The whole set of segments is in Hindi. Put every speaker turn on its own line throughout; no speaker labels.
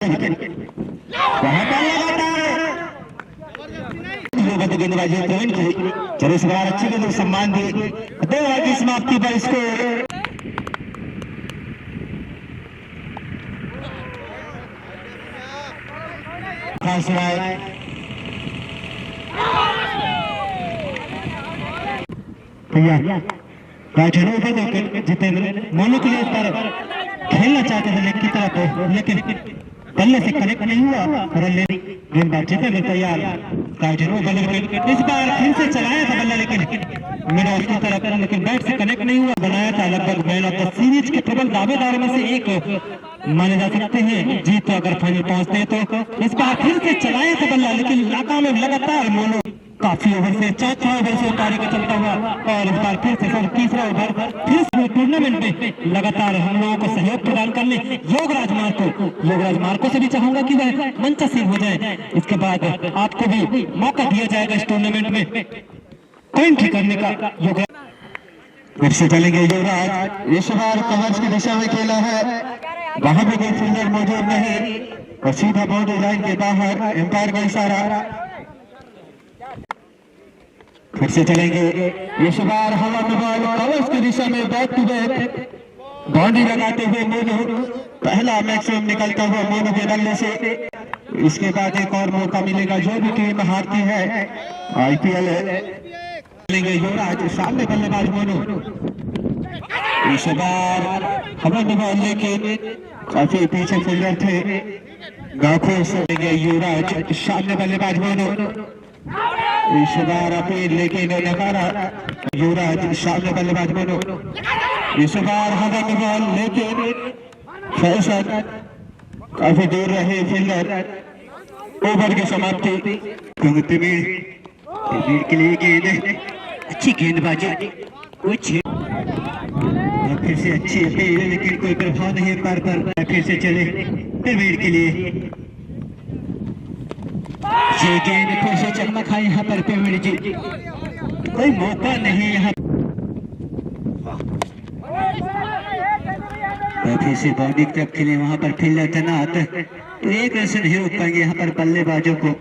गेंदबाजी पॉइंट चलो इस बार अच्छी गेंद सम्मान दिए 2 ओवर की समाप्ति पर इसको जितेंद्र मोनू के लिए खेलना चाहते थे लेग की तरफ, लेकिन बल्ले से कनेक्ट नहीं हुआ। रन लेने गेंदबाज जितेंद्र तैयार, इस बार फिर से चलाया था बल्ला लेकिन मिड ऑफ की तरफ, लेकिन बैट से कनेक्ट नहीं हुआ। बनाया था लगभग मैन ऑफ द सीरीज के प्रबल दावेदार में से एक माने जा सकते हैं। जीत तो अगर फाइनल पहुंचते हैं तो इस बार फिर से चलाया था बल्ला लेकिन नाकाम में लगातार मोनू काफी ओवर से 4 ओवर से उतारे का चलता हुआ और इस बार फिर से तीसरा ओवर फिर से टूर्नामेंट में लगातार हम लोगों को सहयोग प्रदान करने योगराज मार्को से भी चाहूंगा कि वह मंचशील हो जाए। इसके बाद आपको भी मौका दिया जाएगा इस टूर्नामेंट में पॉइंट करने का। योगराज फिर से चलेंगे युवराज, इस बार कवर्स की दिशा में खेला है, वहां पे कोई फील्डर मौजूद नहीं और सीधा बाउंड्री लाइन के बाहर एम्पायर का इशारा। फिर से चलेंगे इस बार हवा में बॉल कवर्स की दिशा में बैक टू बैक बाउंड्री लगाते हुए मोनू, पहला मैक्सिमम निकलता हुआ मोनू के बल्ले से। इसके बाद एक और मौका मिलेगा जो भी टीम हारती है IPL चलेंगे युवराज, सामने बल्लेबाज मोनू, इस बार हवा में बॉल लेके काफी पीछे फील्डर थे गाखों से युवराज, सामने बल्लेबाज मोनू, इस बार अपील लेकिन नकारा युवराज, सामने बल्लेबाज मोनू, इस बार हवा में बॉल लेकिन फैसल काफी दूर रहे फील्डर। ओवर की समाप्ति तमीर के लिए गेंद, अच्छी गेंदबाजी कुछ फिर से अच्छी अपील लेकिन कोई प्रभाव नहीं पर फिर से चले तमीर के लिए। ये गेंद फिर से चकमा खाए यहाँ पर पेमेंट जी, कोई मौका नहीं यहाँ फिर से बाउंड्री की तरफ खेले, वहां पर फील्डर तैनात तो एक रन से नहीं रोक पाएंगे यहाँ पर बल्लेबाजों को।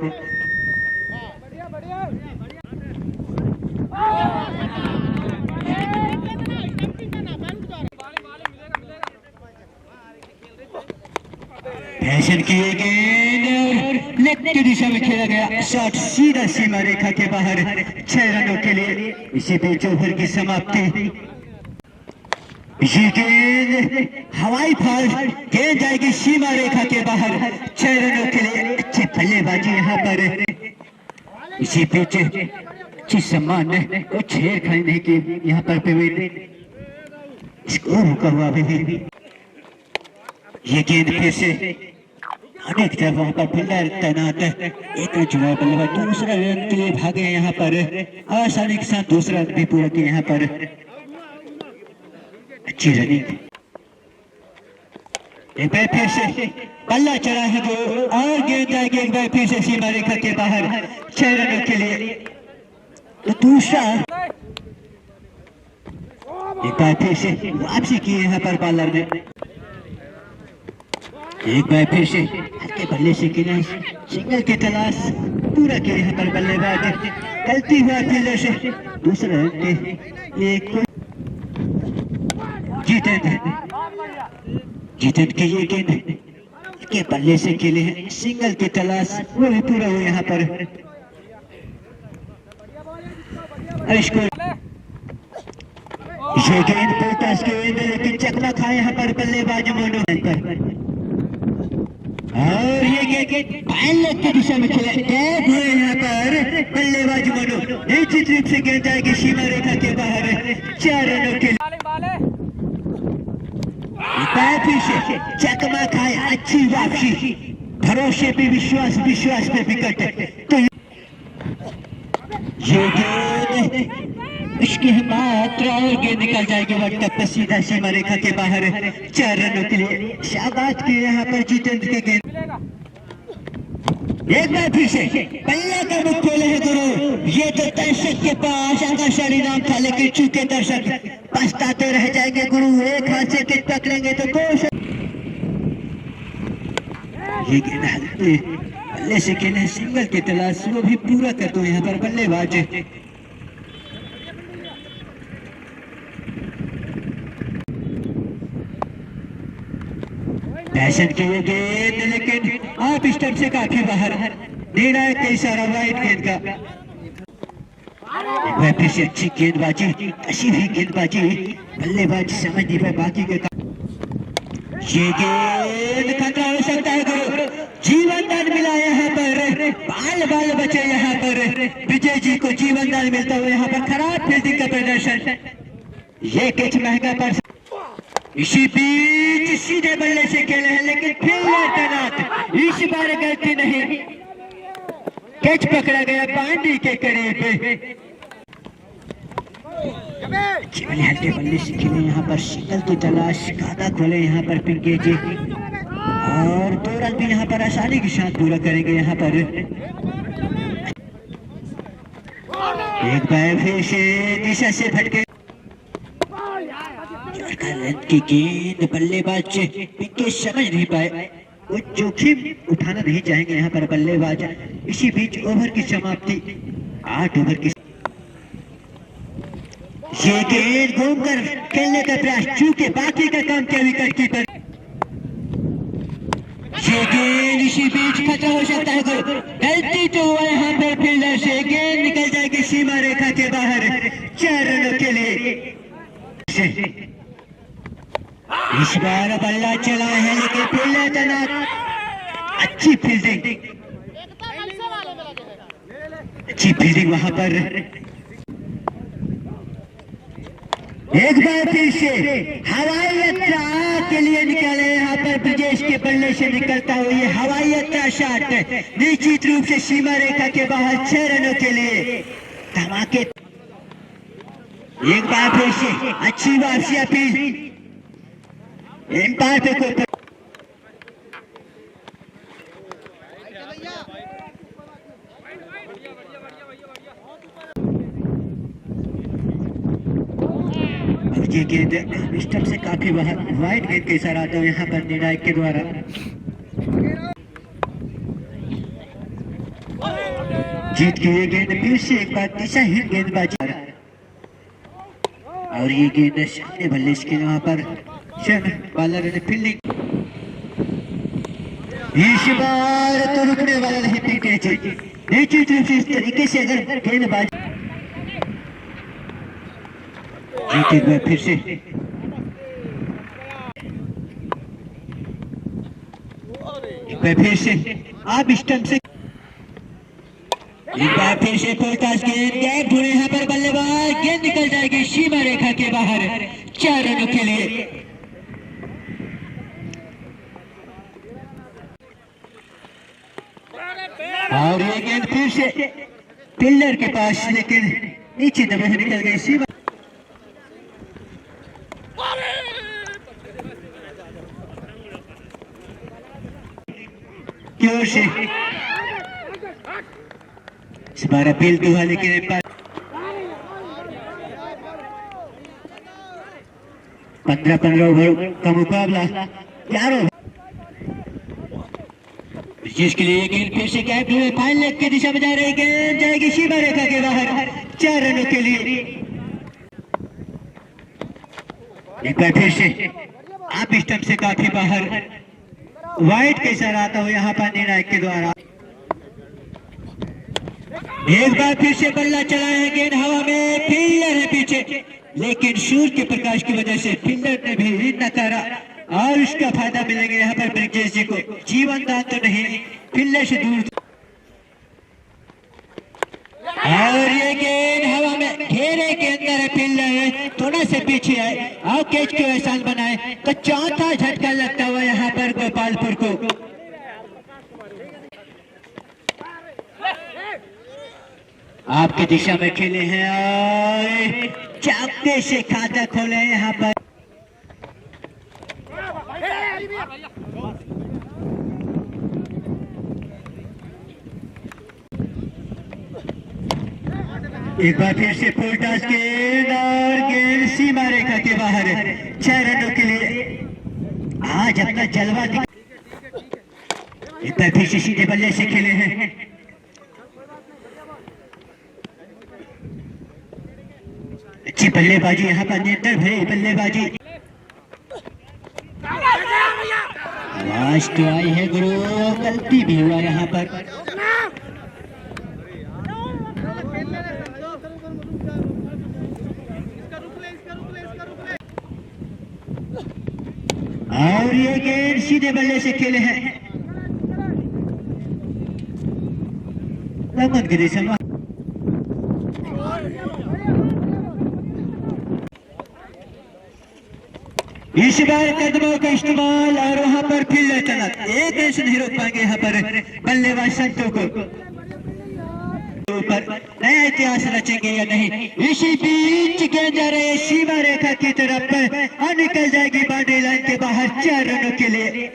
फैशन की ये गेंद लेग की दिशा में खेला गया, शॉट सीधा सीमा रेखा के बाहर 6 रनों के लिए। इसी बीच ओवर की समाप्ति, ये गेंद हवाई फाउल, गेंद जाएगी सीमा रेखा के बाहर 6 रनों के लिए। अच्छी बल्लेबाजी यहाँ पर, इसी बीच अच्छी सम्मान को छेड़खानी नहीं की यहाँ पर पेमेंट, स्कोर रुका हुआ भी। ये गेंद फिर से अनेक तरफ वहां पर फील्डर तैनात है, एक जुआ बल्लेबाज दूसरा रन के लिए भागे यहाँ पर, आसानी के साथ दूसरा रन भी पूरा किया यहाँ पर, अच्छी रनिंग। एक बार फिर से बल्ला चढ़ा है जो और गेंद जाएगी एक बार फिर से सीमा रेखा के बाहर 6 रनों के लिए। तो दूसरा एक बार फिर से वापसी की यहाँ पर बॉलर ने, एक बार फिर से हल्के बल्ले से गिरा, सिंगल की तलाश पूरा किया यहाँ पर बल्लेबाज, गलती हुआ फील्डर से दूसरे रन के एक जीतेंद्र के ये गेंद के बल्ले से खेले हैं, सिंगल की तलाश वो भी पूरा हुआ यहाँ पर। ये गेंद पेटस गेंद लेकिन चकमा खाए यहाँ पर बल्लेबाज मोनू पर, और ये गेंद पायलट की दिशा में खेला, टैप हुए यहाँ पर बल्लेबाज मोनू, निश्चित रूप से गेंद जाएगी सीमा रेखा के बाहर 4 रनों के लिए। चकमा खाए, अच्छी वापसी, भरोसे पे विश्वास पे विकेट। तो ये गेंद इसकी मात्र और गेंद निकल जाएगी वक्त तक सीधा सीमा रेखा के बाहर 4 रनों के लिए। शाबाश के यहाँ पर जितेंद्र के गेंद, एक बार फिर से पल्ला का मुख खोले है गुरु, ये तो दर्शक के पास आकाशाली नाम था लेकिन चूके दर्शक पछताते रह जाएंगे गुरु, एक हाथ से किक पकड़ेंगे तो कोश। ये गेंद हल्के बल्ले से खेले सिंगल की तलाश वो भी पूरा कर दो यहाँ पर बल्लेबाज। फैशन की ये गेंद लेकिन आप स्टंप से काफी बाहर। निर्णायक का इशारा वाइड गेंद का। वह फिर से अच्छी गेंदबाजी, अच्छी भी गेंदबाजी, बल्लेबाज समझ नहीं पाए बाकी के। ये गेंद खतरा हो सकता है गुरु, जीवन दान मिला यहाँ पर, बाल बाल बचे यहाँ पर, विजय जी को जीवन दान मिलता हुआ यहाँ पर खराब फील्डिंग का प्रदर्शन। ये कैच महंगा पर इसी बीच सीधे बल्ले से खेले हैं लेकिन फील्डर तैनात, इस बार गलती नहीं, कैच पकड़ा गया बाउंड्री के करीब। हल्के बल्ले से खेले यहाँ पर सिंगल की तलाश, खाता खोले यहाँ पर पिंके जी और 2 रन भी यहाँ पर आसानी के साथ पूरा करेंगे यहाँ पर। एक बार फिर से दिशा से भटके की गेंद, बल्लेबाज पिंके समझ नहीं पाए, वो जोखिम उठाना नहीं चाहेंगे यहाँ पर बल्लेबाज। इसी बीच ओवर की समाप्ति, 8 ओवर की। ये गेंद घूमकर खेलने का प्रयास, चूंकि बाकी का काम क्या विकेट कीपर। ये गेंद इसी बीच खतरा हो सकता है, गलती तो हुआ यहाँ पर फील्डर से, गेंद निकल जाएगी सीमा रेखा के बाहर 4 रनों के लिए। इस बार बल्ला चला है लेकिन फील्डर तैनात, अच्छी फील्डिंग, अच्छी फील्डिंग वहां पर। एक बार फिर से हवाई यात्रा के लिए निकाले यहाँ पर ब्रिजेश के बल्ले से निकलता हुआ ये हवाई यात्रा शॉट निश्चित रूप से सीमा रेखा के बाहर 6 रनों के लिए धमाके। एक बार फिर से अच्छी वापसी अपील, एम्पायर पे कोई ये गेंद स्टंप से काफी बाहर, वाइड गेंद के इशारा आता है यहाँ पर निर्णायक के द्वारा। जीत की ये गेंद फिर से एक बार दिशाहीन गेंदबाजी और ये गेंद सामने बल्ले के वहां पर बालर ने फील्डिंग, इस बार तो रुकने वाला नहीं पीटे निश्चित रूप से। इस तरीके से अगर गेंदबाजी जीते फिर से आप स्टंप से एक बार फिर से फुलटास गेंद, गैप ढूंढे यहाँ पर बल्लेबाज, गेंद निकल जाएगी सीमा रेखा के बाहर 4 रनों के लिए। और ये गेंद फिर से पिल्लर के पास लेकिन नीचे दबे निकल गई सीमा। क्यों से इस बार अपील दुआ लेकिन 15 ओवर का मुकाबला 4 ओवर, जिसके लिए गेंद फिर से कैप हुए फाइनल लेग की दिशा में जा रही गेंद, जाएगी सीमा रेखा के बाहर 4 रनों के लिए। एक बार फिर से आप स्टंप से काफी बाहर, वाइड के इशारा आता हो यहाँ पर निर्णायक के द्वारा। एक बार फिर से बल्ला चला है, गेंद हवा में, फील्डर है पीछे लेकिन सूर्य के प्रकाश की वजह से फील्डर ने भी नकारा और उसका फायदा मिलेगा यहाँ पर ब्रिजेश जी को। जीवन दान तो नहीं, फील्डर से दूर। और ये गेंद हवा में घेरे के अंदर है, फील्डर है थोड़ा से पीछे है और कैच को एहसान बनाए तो चौथा झटका लगता हुआ यहाँ पर गोपालपुर को। आपकी दिशा में खेले हैं और चापके से खाता खोले यहाँ पर। एक बार फिर से फुलटास गेंद और गेंद सीमा रेखा के बाहर है 6 रनों के लिए। आज अपना जलवा इस बार फिर से सीधे बल्ले से खेले हैं। अच्छी बल्लेबाजी यहाँ पर, निरंतर भरी बल्लेबाजी। आवाज तो आई है गुरु, गलती भी हुआ यहाँ पर। और ये गेंद सीधे बल्ले से खेले हैं। लगन की दिशा में इस बार कदमों का इस्तेमाल और वहां पर फील्डर तनक एक रन से नहीं रोक पाएंगे यहाँ पर बल्लेबाज संतों को। ऊपर नया इतिहास रचेंगे या नहीं। इसी बीच गेंद जा रहे सीमा रेखा की तरफ और निकल जाएगी बाउंड्री लाइन के बाहर 4 रनों के लिए।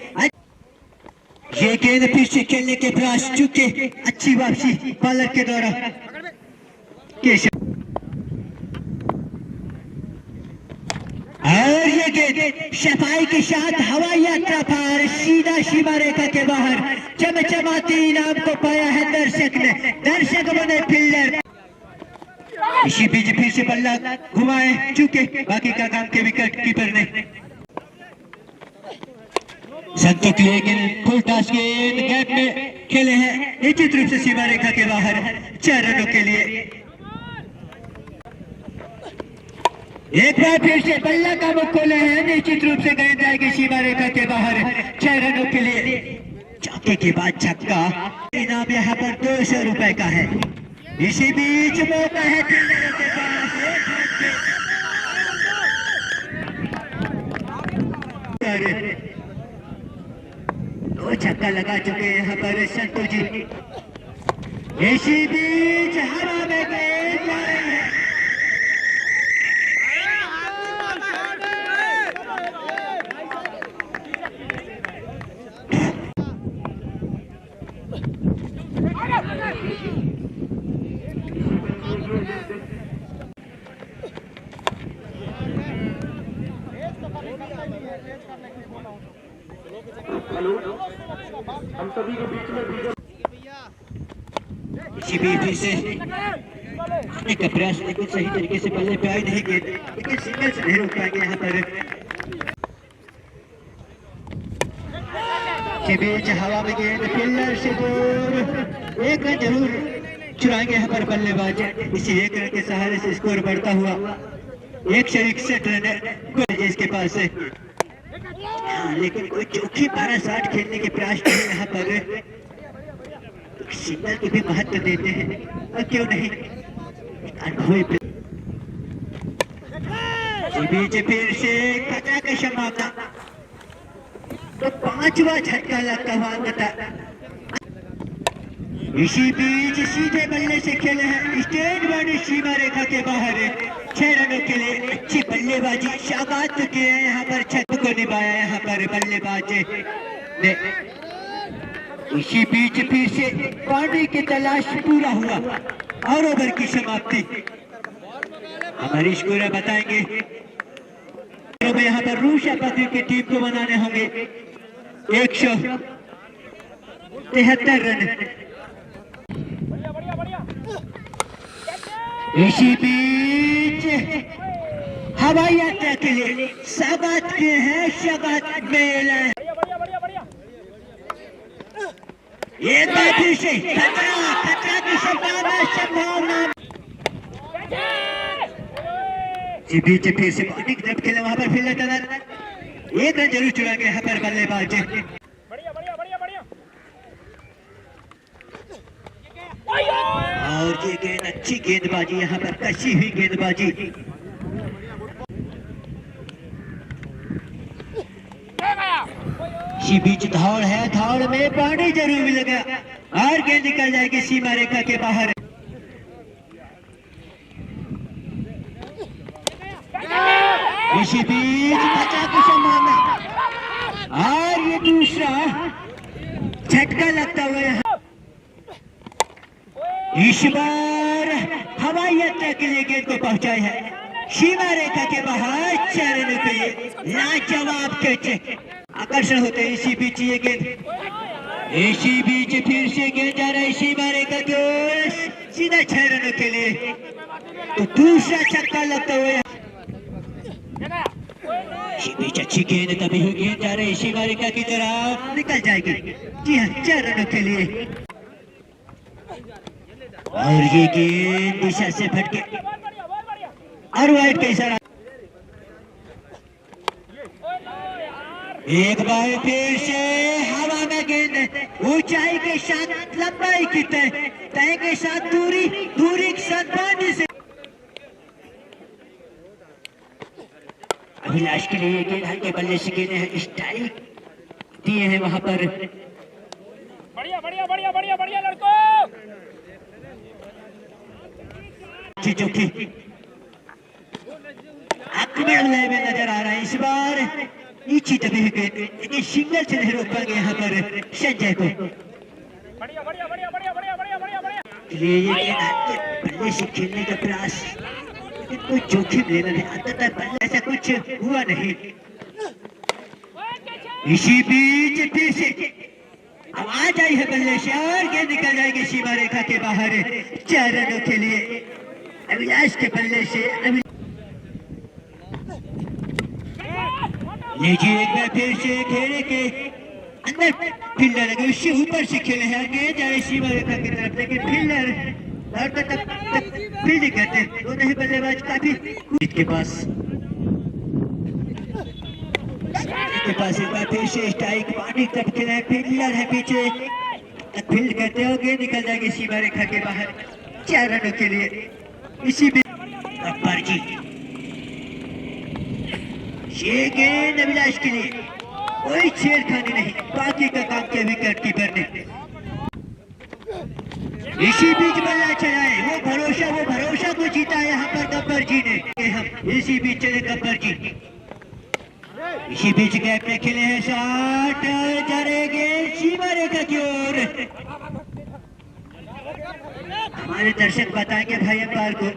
ये गेंद फिर से खेलने के प्रयास, चुके अच्छी वापसी बॉलर के द्वारा। और ये गेंद सफाई के साथ हवाई यात्रा पर सीधा सीमा रेखा के बाहर चमचमाती इनाम को पाया है दर्शक ने। दर्शक बने फील्डर। इसी बीच फिर से बल्ला घुमाए, चुके बाकी का काम के विकेट कीपर ने। संतों के लिए गेंद फुल टॉस गेंद गैप में खेले हैं निश्चित रूप से सीमा रेखा के बाहर 4 रनों के लिए। एक बार फिर से बल्ला का मुख खोले हैं, निश्चित रूप से गेंद जाएगी सीमा रेखा के बाहर 6 रनों के लिए। चौके के बाद छक्का। इनाम यहाँ पर 200 रुपए का है। इसी बीच मौका है फील्डरों के पास। दो छक्का लगा चुके हैं यहाँ पर संतू जी। इसी बीच हवा में गेंद जा रही है।
हम सभी के बीच में
इसी बीच से आने का प्रयास, लेकिन सही तरीके से बल्ले पे आई नहीं गेंद, लेकिन सिंगल से नहीं रोक पाएंगे यहाँ पर। इसी बीच हवा में गेंद फील्डर से दूर, एक रन जरूर चुराएंगे यहाँ पर बल्लेबाज। इसी एक रन के सहारे से स्कोर बढ़ता हुआ 161 रन जिसके पास से। हाँ, लेकिन कोई चौकी 12-60 खेलने के प्रयास नहीं यहाँ पर। सिग्नल को भी महत्व देते हैं और क्यों नहीं। बीच फिर से खतरा का संभावना, तो 5वां झटका लगता हुआ अंततः। इसी बीच सीधे बल्ले से खेले हैं स्टेट बॉडी सीमा रेखा के बाहर 6 रनों के लिए। अच्छी बल्लेबाजी, शाबाश किए हैं यहाँ पर, छत को निभाया यहाँ पर बल्लेबाज ने। इसी बीच फिर से बाउंड्री की तलाश पूरा हुआ और ओवर की समाप्ति। हमारी स्कोर बताएंगे। यहाँ पर रूषा पति की टीम को बनाने होंगे 173 रन। इसी बीच हवाई यात्रा के लिए स्वागत के हैं, स्वागत मेला। एक बार फिर से खतरा की संभावना। इसी बीच फिर से बॉलिंग तरफ खेले वहां पर फील्डर टनर एक रन जरूर चुराएंगे यहाँ पर बल्लेबाज। और ये गेंद अच्छी गेंदबाजी यहाँ पर, कसी हुई गेंदबाजी। इसी बीच दौड़ है, दौड़ में पानी जरूर मिलेगा और गेंद निकल जाएगी सीमा रेखा के बाहर। इसी बीच बचा की संभावना और ये दूसरा झटका लगता हुआ यहाँ। इस बार हवाई यात्रा के लिए गेंद को पहुंचाई है सीमा रेखा के बाहर 4 रनों के लिए। लाजवाब कैच, आकर्षण होते हैं। इसी बीच ये गेंद इसी बीच फिर से गेंद जा रहा है इसी बारे का गोल सीधा 6 रनों के लिए। तो दूसरा छक्का लगता हुआ इसी बीच अच्छी गेंद तभी हुई गेंद जा रही है इसी बारे का की तरफ निकल जाएगी। जी हाँ 4 रनों के लिए और ये गेंद दिशा से भटके और वाइड का इशारा। एक बार फिर से हवा में गेंद ऊंचाई के साथ लंबाई की तय के साथ दूरी के साथ पानी से अभिलाष के लिए गेंद हल्के बल्ले से गेंद है स्टाइल दिए हैं वहां पर।
बढ़िया बढ़िया बढ़िया बढ़िया बढ़िया लड़कों
चौकी आक्रमण में नजर आ रहा है इस बार नीचे दबे हुए लेकिन सिंगल से नहीं रोक पाएंगे यहाँ पर संजय को।
बढ़िया बढ़िया बढ़िया बढ़िया बढ़िया बढ़िया बढ़िया बढ़िया
ये बल्ले से खेलने का प्रयास लेकिन कोई जोखिम लेना नहीं अंततः बल्ले ऐसा कुछ हुआ नहीं। इसी बीच फिर से आवाज आई है बल्ले से और गेंद निकल जाएगी सीमा रेखा के बाहर 4 रनों के लिए अभिलाष के बल्ले से। लीजिए एक बार फिर से घेरे के अंदर फील्डर लगे उससे ऊपर से खेले हैं गेंद जा रही सीमा रेखा की तरफ लेकिन फील्डर और तक फील्डिंग करते दोनों ही बल्लेबाज काफी के पास एक बार फिर से स्ट्राइक पानी तक खेले फील्डर है पीछे फील्ड करते हो गेंद निकल जाएगी सीमा रेखा के बाहर 4 रनों के लिए। इसी भी अकबर जी ये गेंद अभिलाष के लिए कोई छेड़खानी नहीं बाकी का काम के विकेट कीपर ने। इसी बीच बल्ला चलाए वो भरोसा को जीता यहाँ पर गब्बर जी ने। हम इसी बीच चले गब्बर जी इसी बीच गैप में खेले हैं शॉट जा रहे गेंद सीमा रेखा की ओर। हमारे दर्शक बताएंगे भाई अंपायर को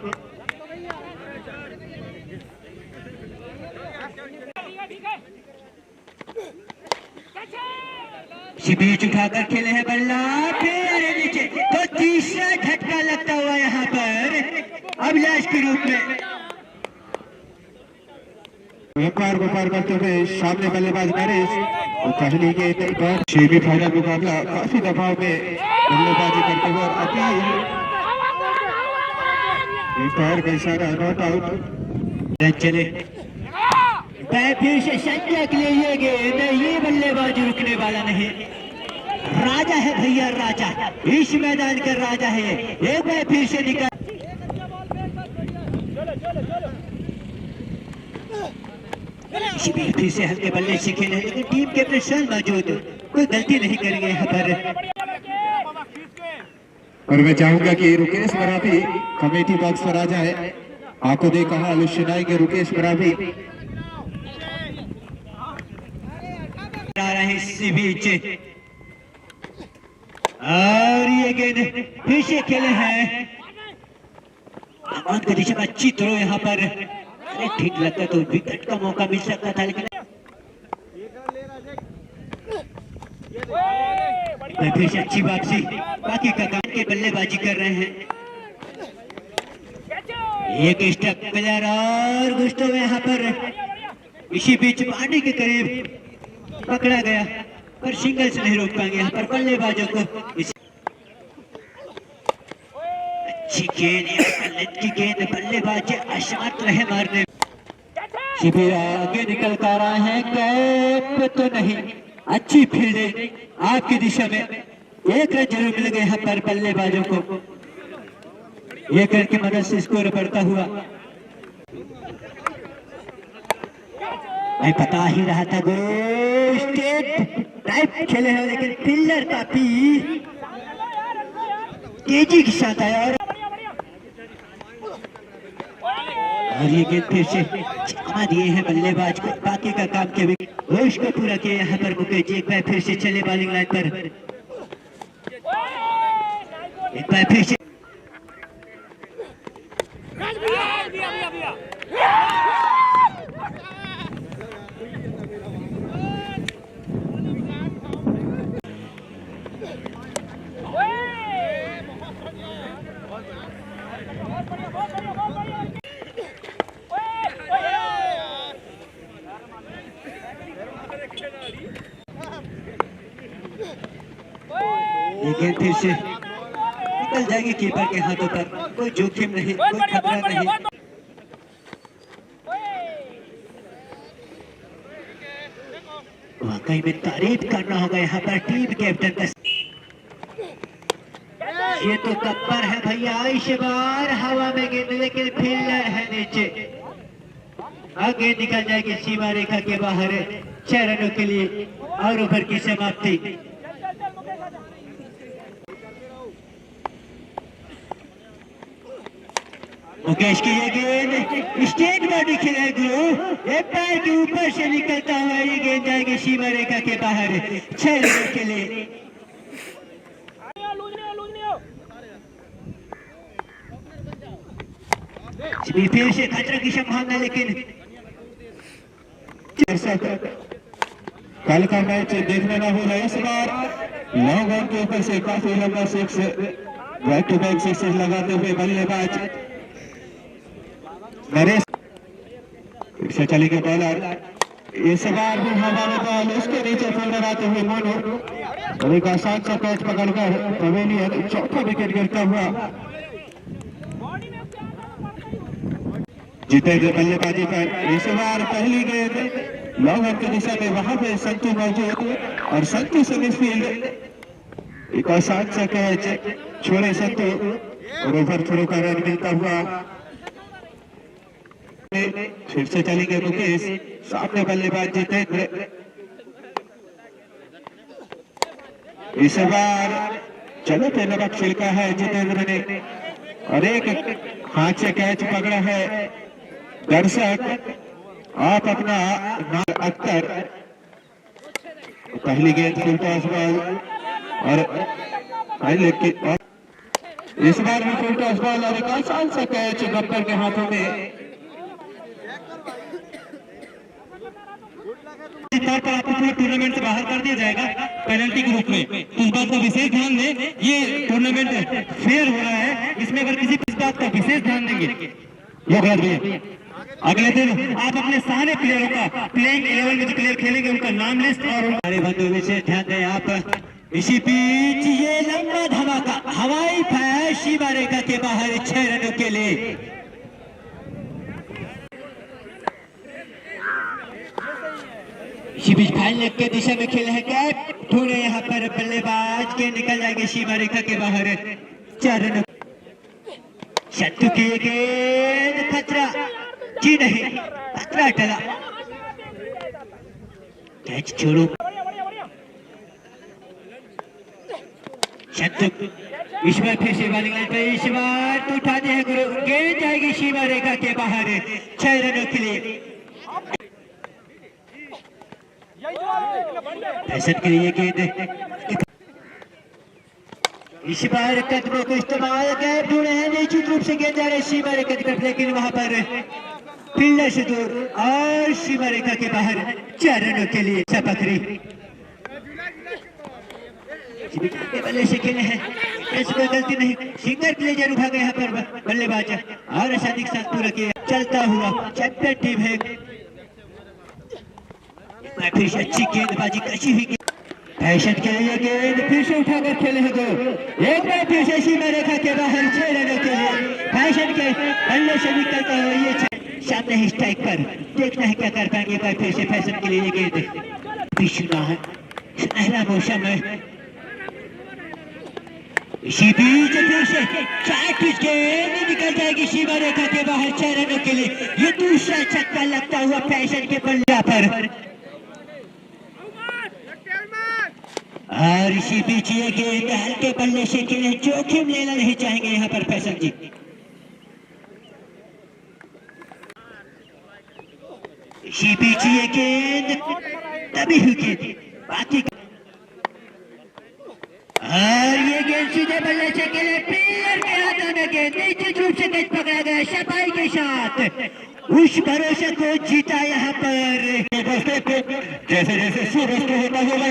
बीच उठाकर खेले हैं बल्ला फिर नीचे तो तीसरा झटका लगता हुआ यहाँ पर अभिलाष के रूप में।
अंपायर को पार करते हुए सामने बल्लेबाज नरेश और पहली गेंद सेमीफाइनल मुकाबला काफी दबाव में बल्लेबाजी करते हुए अपील अंपायर का इशारा नॉट आउट
चले फिर से संजय के लिए ये गेंद ये बल्लेबाज रुकने वाला नहीं। राजा है भैया राजा इस मैदान का राजा है। एक बार फिर से निकल फिर से हल्के बल्ले से खेले लेकिन टीम के अपने संग मौजूद कोई गलती नहीं करेंगे यहाँ पर।
और मैं चाहूंगा कि रुकेश मराठी कमेटी बॉक्स पर आ जाए। आपको दे कहा लुशनाई के रुकेश मराठी
आ रहे हैं इसी बीच और ये गेंद फिर से खेले हैं आमान की दिशा में अच्छी थ्रो यहाँ पर। अरे ठीक लगता तो विकेट का मौका मिल सकता था लेकिन फिर से अच्छी वापसी बाकी का काम के बल्लेबाजी कर रहे हैं। एक स्टक प्लेयर और गुस्टो में यहाँ पर इसी बीच पानी के करीब पकड़ा गया पर सिंगल से नहीं रोक पाएंगे यहाँ पर बल्लेबाजों को। अच्छी गेंद की गेंद बल्लेबाज अशांत रहे मारने। शिविर आगे निकल कर रहा है कैप तो नहीं अच्छी फील्डिंग आपकी दिशा में 1 रन जरूर मिल गए यहाँ पर बल्लेबाजों को। 1 रन की मदद से स्कोर बढ़ता हुआ मैं बता ही रहा था स्टेट टाइप खेले हैं लेकिन फील्डर काफी तेजी के साथ आया और ये गेंद फिर से जमा दिए हैं बल्लेबाज को बाकी का काम के होश को पूरा किया यहाँ पर मुकेश जी। एक बार फिर से चले बॉलिंग लाइन पर एक बार फिर से
बहुत बढ़िया बहुत बढ़िया ओए
ये गेंद फिर से निकल जाएगी कीपर के हाथों पर। कोई जोखिम नहीं,
बहुत
कोई
बढ़िया
खतरा
बहुत बढ़िया
नहीं। वाकई में तारीफ करना होगा यहाँ पर टीम कैप्टन का। ये तो टप्पर है भैया, इस बार हवा में गेंद लेकिन फील्डर है नीचे। आगे निकल जाएगी सीमा रेखा के बाहर 6 रनों के लिए और ओवर की समाप्ति। मुकेश की ये गेंद स्टेट बॉडी खेले गुरु, एक पैर के ऊपर से निकलता हुआ ये गेंद जाएगी सीमा रेखा के बाहर 6 रनों के लिए। फिर से खतरे की संभावना, लेकिन
कल का मैच देखने ना हो रहा इस बार लॉन्ग ऑन के ऊपर से काफी लंबा six, back to back sixes लगाते हुए बल्लेबाज नरेश। फिर से चलेंगे बॉलर, इस बार भी हवा में बॉल, उसके नीचे फील्डर आते हुए मोनू एक आसान सा कैच पकड़कर पवेलियन, चौथा विकेट गिरता हुआ जीतेंद्र बल्लेबाजी पर। इस बार पहली गेंद लॉन्ग ऑन की दिशा में, वहां पे संतु मौजूद और संतु से मिडफील्ड एक आसान सा कैच छोड़े संतु और ओवर थ्रो का रन मिलता हुआ। फिर से चलेंगे मुकेश, सामने बल्लेबाज जितेंद्र। इस बार चलो पे नमक छिड़का है जितेंद्र ने और एक हाथ से कैच पकड़ा है। दर्शक आप अपना नाम अख्तर, पहली गेंद फुल टॉस बॉल और इस बार भी फुल टॉस बॉल और एक आसान सा कैच गब्बर के हाथों में।
आपको पूरे टूर्नामेंट से बाहर कर दिया जाएगा पेनल्टी के रूप में, तो इस बात का विशेष ध्यान दें। ये टूर्नामेंट फेयर हो रहा है, इसमें अगर किसी इस बात का विशेष ध्यान देंगे ये बात भी। अगले दिन आप अपने सारे प्लेयरों का प्लेइंग 11 में जो प्लेयर खेलेंगे उनका नाम लिस्ट और हमारे बंधु विशेष ध्यान दें आप। इसी बीच ये लंबा धमाका हवाई फायर सीमा रेखा के बाहर 6 रनों के लिए। इसी बीच फाइनल के दिशा में खेल है कैप थोड़े यहाँ पर बल्लेबाज के निकल जाएंगे सीमा रेखा के बाहर 4 रनों। शत्रु की गेंद खतरा जी नहीं, खतरा टला, कैच छोड़ो। शत्रु इस बार फिर से बॉलिंग लाइन पे, इस बार तो उठाते हैं गुरु, गेंद जाएगी सीमा रेखा के बाहर 6 रनों के लिए। फैशन के लिए गेंद इस बार कदमों को इस्तेमाल कर ढूंढे हैं, निश्चित रूप से गेंद जा रही सीमा रेखा की तरफ, लेकिन वहां पर फील्डर से दूर और सीमा रेखा के बाहर 4 रनों के लिए। पकड़ी बल्ले से खेले हैं, कोई गलती नहीं, सिंगल प्ले जरूर भागे यहाँ पर बल्लेबाज और अशादिक साथ पूरा किया चलता हुआ चैंपियन टीम है। फिर से अच्छी गेंदबाजी कशी हुई, फैशन के लिए गेंद फिर से उठाकर खेले हैं दो, एक बार फिर से सीमा रेखा के बाहर 6 रनों के लिए। फैशन के बल्ले से निकलता हुआ ये सामने ही स्ट्राइक पर, देखना है क्या कर पाएंगे। पर फिर से फैशन के लिए गेंद भी सुना है, सुनहरा मौसम है। इसी बीच फिर से 4 पिच गेंद निकल जाएगी सीमा रेखा के बाहर 6 रनों के लिए। ये दूसरा छक्का लगता हुआ फैशन के बल्ले पर, और इसी बीच ये गेंद हल्के बल्ले से खेले, जोखिम लेना नहीं चाहेंगे यहाँ पर फैशन जी। इसी बीच ये गेंद तभी हुई गेंद बाकी, और ये गेंद सीधे बल्ले से खेले, प्लेयर के हाथों में गेंद निश्चित रूप से कैच पकड़ा गया सफाई के साथ। उस भरोसे को जीता यहाँ पर
जैसे जैसे सूरज को होता हुआ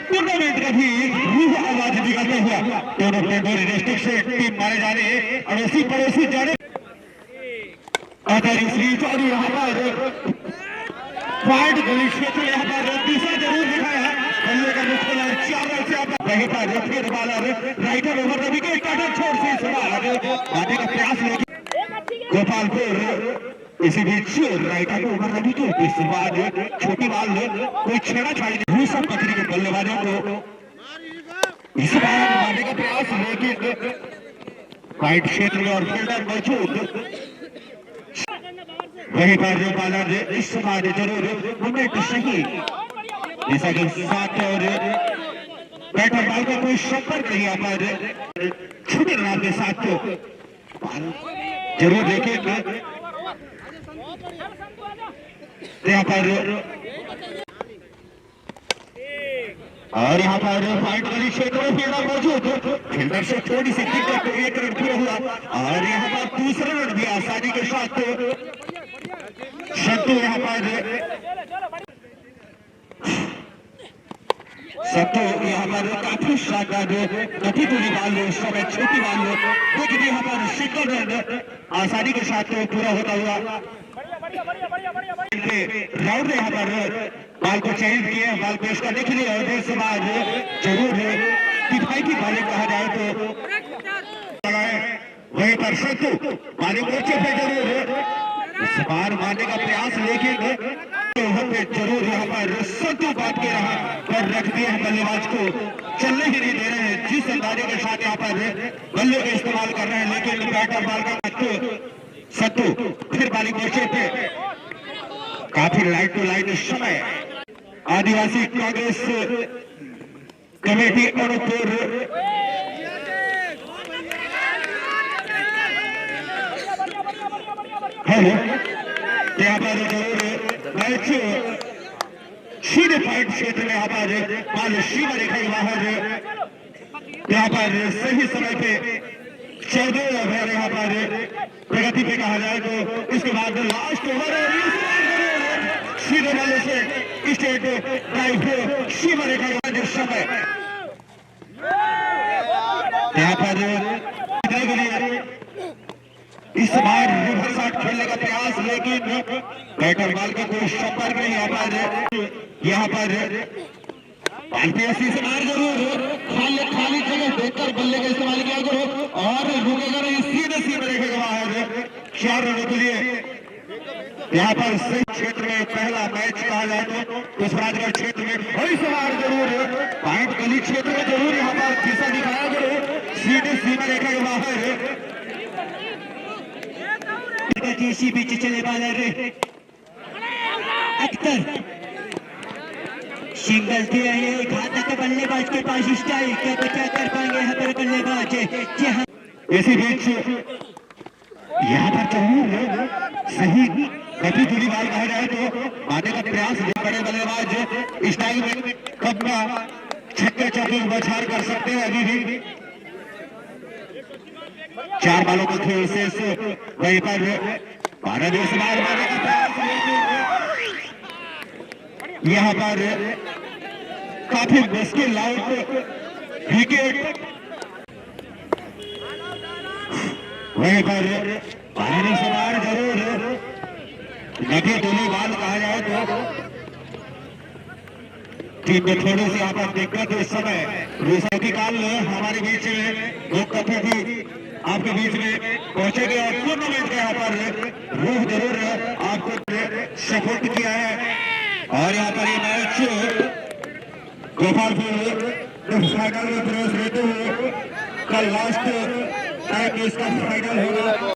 टूर्नामेंट का भी रूह आवाज निकलता हुआ, दोनों डिस्ट्रिक्ट से टीम मारे जा रहे हैं, अड़ोसी पड़ोसी जा रहे। अगर इस बीच और यहाँ पर वाइड गली क्षेत्र यहाँ पर तीसरा जरूर दिखाया बल्ले का मुश्किल है 4 रन से आप वहीं पर फिर bowler writer over the wicket काटा छोड़ से आने का प्रयास लेकिन गोपालपुर इसी बीच राइटर ओवर द विकेट इस बार छोटी बॉल कोई छेड़ाछाड़ी नहीं सब पकड़ी के बल्लेबाजों को इस बार मारने का प्रयास लेकिन वाइड क्षेत्र में और फील्डर मौजूद वहीं पर जो बॉलर इस बार जरूर मोमेंट सही जैसा कि साथ और बैटर बॉल का कोई संपर्क नहीं यहाँ पर छोटे रन के साथ तो जरूर देखेंगे यहाँ पर और यहाँ पर फाइट वाली क्षेत्र में फील्डर मौजूद फील्डर से थोड़ी सी दिक्कत 1 रन पूरा हुआ और यहाँ पर दूसरा रन भी आसानी के साथ सत्तू यहाँ पर सत्तू यहाँ पर काफी शानदार गति पूरी बॉल उस समय छोटी बॉल लेकिन यहाँ पर सिंगल रन आसानी के साथ पूरा होता हुआ राउंड यहाँ पर बॉल को चेंज किया बॉल पेश करने के लिए और इस बार जरूर किफायती बॉलिंग कहा जाए तो वहीं पर सत्तू बॉलिंग मोर्चे पे जरूर इस बार मारने का प्रयास लेकिन जरूर यहाँ पर सत्तू बात के रहा पर रख दिए हैं बल्लेबाज को चलने ही नहीं दे रहे हैं जिस अंदाजे के साथ यहाँ पर बल्ले का इस्तेमाल कर रहे हैं लेकिन बैटर बॉल का सत्तू फिर बॉलिंग मोर्चे पे काफी लाइन टू लाइन समय आदिवासी कांग्रेस कमेटी अनूपपुर हेलो यहाँ पर जरूर मैच सीधे पॉइंट क्षेत्र में यहाँ पर बॉल सीमा रेखा के बाहर यहाँ पर सही समय पे 14 ओवर यहाँ पर प्रगति पे कहा जाए तो इसके बाद लास्ट ओवर सीधे वाले से स्टेट ड्राइव सीमा रेखा के बाद समय यहाँ पर इस बार रिवर्स शॉट खेलने का प्रयास लेकिन बैटर बॉल का कोई संपर्क नहीं यहाँ पर आईपीएससी से बाहर जरूर खाली जगह देखकर बल्ले का इस्तेमाल किया करो और रुकेगा नहीं सीधे देखेगा बाहर 4 रनों के लिए यहाँ पर सही क्षेत्र में पहला मैच कहा जाए तो पुष्पराजगढ़ क्षेत्र में वही सवार जरूर पॉइंट गली क्षेत्र में जरूर यहाँ पर दिशा दिखाया करो सीधे सीमा रेखा के बाहर
इसी बीच चले बॉलर अख्तर सिंगल दिया है घातक बल्लेबाज के पास स्टाइल क्या कर पाएंगे यहाँ पर बल्लेबाज
इसी बीच यहाँ पर जरूर सही गति जुड़ी बॉल कहा जाए तो मारने का प्रयास बड़े बल्लेबाज स्टाइल में कब का छक्के चौके बछार कर सकते हैं अभी भी 4 बालों का खेल शेष वहीं पर 12 देश बार मारने का प्रयास यहाँ पर काफी मुश्किल आउट विकेट वहीं पर 12 से बार जरूर लगे दोनों बाल कहा जाए तो टीम में थोड़ी सी यहाँ पर दिक्कत इस समय रूसा की काल हमारे बीच में लोग कभी भी आपके बीच में पहुंचेंगे और टूर्नामेंट के यहाँ पर रूह जरूर आपको सपोर्ट किया है और यहाँ पर ये मैच गोपालपुर फाइनल में प्रवेश लेते हुए कल लास्ट टाइम इसका फाइनल होगा।